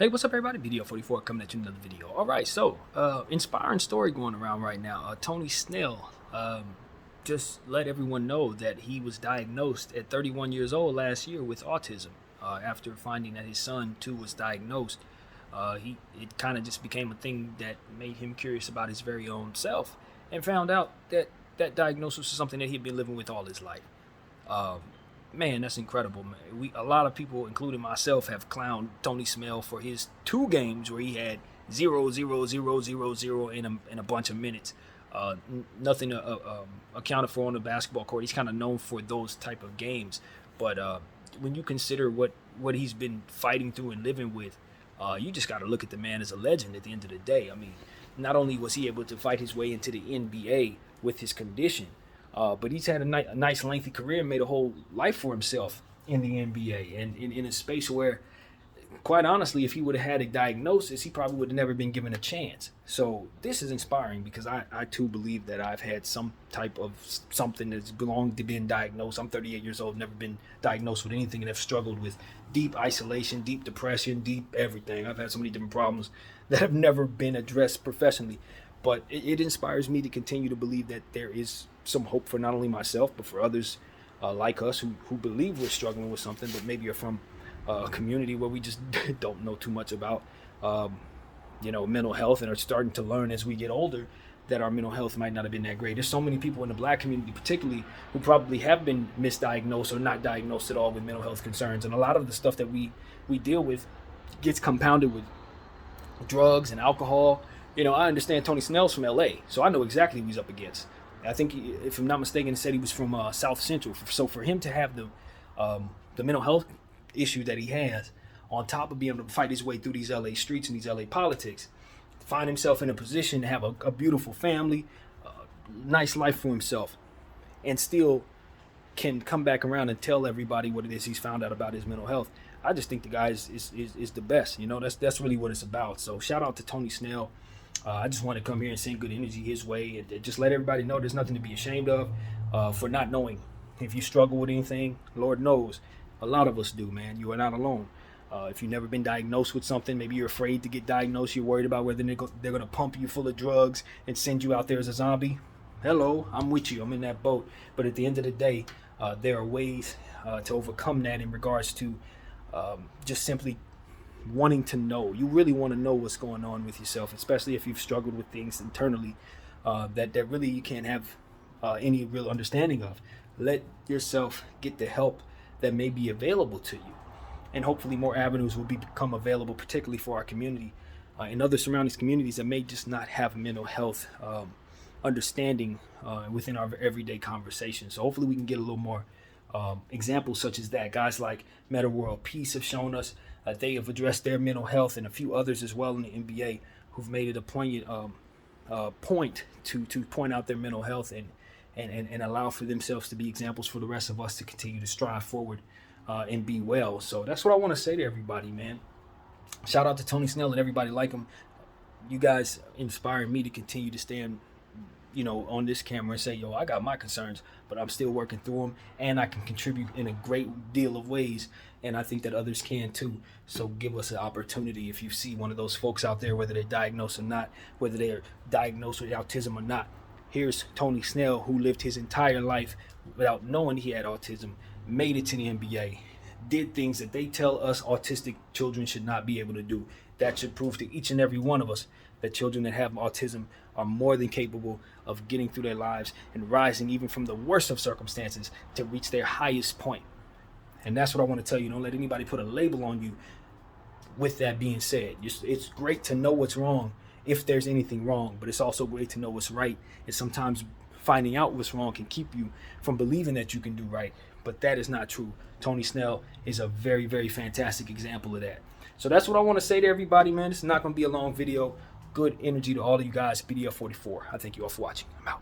Hey, what's up, everybody? BDO44 coming at you another video. All right, so inspiring story going around right now. Tony Snell just let everyone know that he was diagnosed at 31 years old last year with autism. After finding that his son too was diagnosed, it kind of just became a thing that made him curious about his very own self, and found out that that diagnosis was something that he'd been living with all his life. Um, Man, that's incredible, man. A lot of people, including myself, have clowned Tony Snell for his 2 games where he had 0, 0, 0, 0, 0 in a bunch of minutes. Nothing accounted for on the basketball court. He's kind of known for those type of games. But when you consider what he's been fighting through and living with, you just got to look at the man as a legend at the end of the day. I mean, not only was he able to fight his way into the NBA with his condition, but he's had a nice lengthy career and made a whole life for himself in the NBA, and in a space where, quite honestly, if he would have had a diagnosis, he probably would have never been given a chance. So this is inspiring because I too believe that I've had some type of something that's belonged to being diagnosed. I'm 38 years old, never been diagnosed with anything, and have struggled with deep isolation, deep depression, deep everything. I've had so many different problems that have never been addressed professionally. But it inspires me to continue to believe that there is some hope for not only myself, but for others like us who believe we're struggling with something, but maybe are from a community where we just don't know too much about, mental health, and are starting to learn as we get older that our mental health might not have been that great. There's so many people in the Black community particularly who probably have been misdiagnosed or not diagnosed at all with mental health concerns. And a lot of the stuff that we deal with gets compounded with drugs and alcohol. I understand Tony Snell's from LA, so I know exactly who he's up against. I think, if I'm not mistaken, he said he was from South Central. So for him to have the mental health issue that he has, on top of being able to fight his way through these LA streets and these LA politics, find himself in a position to have a beautiful family, nice life for himself, and still can come back around and tell everybody what it is he's found out about his mental health. I just think the guy is the best. That's really what it's about. So shout out to Tony Snell. I just want to come here and send good energy his way, and just let everybody know there's nothing to be ashamed of for not knowing. If you struggle with anything, Lord knows, a lot of us do, man. You are not alone. If you've never been diagnosed with something, maybe you're afraid to get diagnosed. You're worried about whether they're going to pump you full of drugs and send you out there as a zombie. Hello, I'm with you. I'm in that boat. But at the end of the day, there are ways to overcome that in regards to just simply wanting to know. You really want to know what's going on with yourself, especially if you've struggled with things internally that really you can't have any real understanding of. Let yourself get the help that may be available to you, and hopefully more avenues will become available, particularly for our community and other surrounding communities that may just not have mental health understanding within our everyday conversation. So hopefully we can get a little more examples such as that. Guys like Meta World Peace have shown us they have addressed their mental health, and a few others as well in the NBA who've made it a poignant point to point out their mental health and allow for themselves to be examples for the rest of us to continue to strive forward and be well. So that's what I want to say to everybody, man. Shout out to Tony Snell and everybody like him. You guys inspire me to continue to stand on this camera and say, yo, I got my concerns, but I'm still working through them, and I can contribute in a great deal of ways, and I think that others can too. So give us an opportunity. If you see one of those folks out there, whether they're diagnosed or not, whether they're diagnosed with autism or not, here's Tony Snell, who lived his entire life without knowing he had autism, made it to the NBA, did things that they tell us autistic children should not be able to do. That should prove to each and every one of us that children that have autism are more than capable of getting through their lives and rising even from the worst of circumstances to reach their highest point. And that's what I want to tell you. Don't let anybody put a label on you. With that being said, it's great to know what's wrong if there's anything wrong, but it's also great to know what's right. And sometimes finding out what's wrong can keep you from believing that you can do right, but that is not true. Tony Snell is a very, very fantastic example of that. So that's what I want to say to everybody, man. This is not going to be a long video. Good energy to all of you guys. BDL44. I thank you all for watching. I'm out.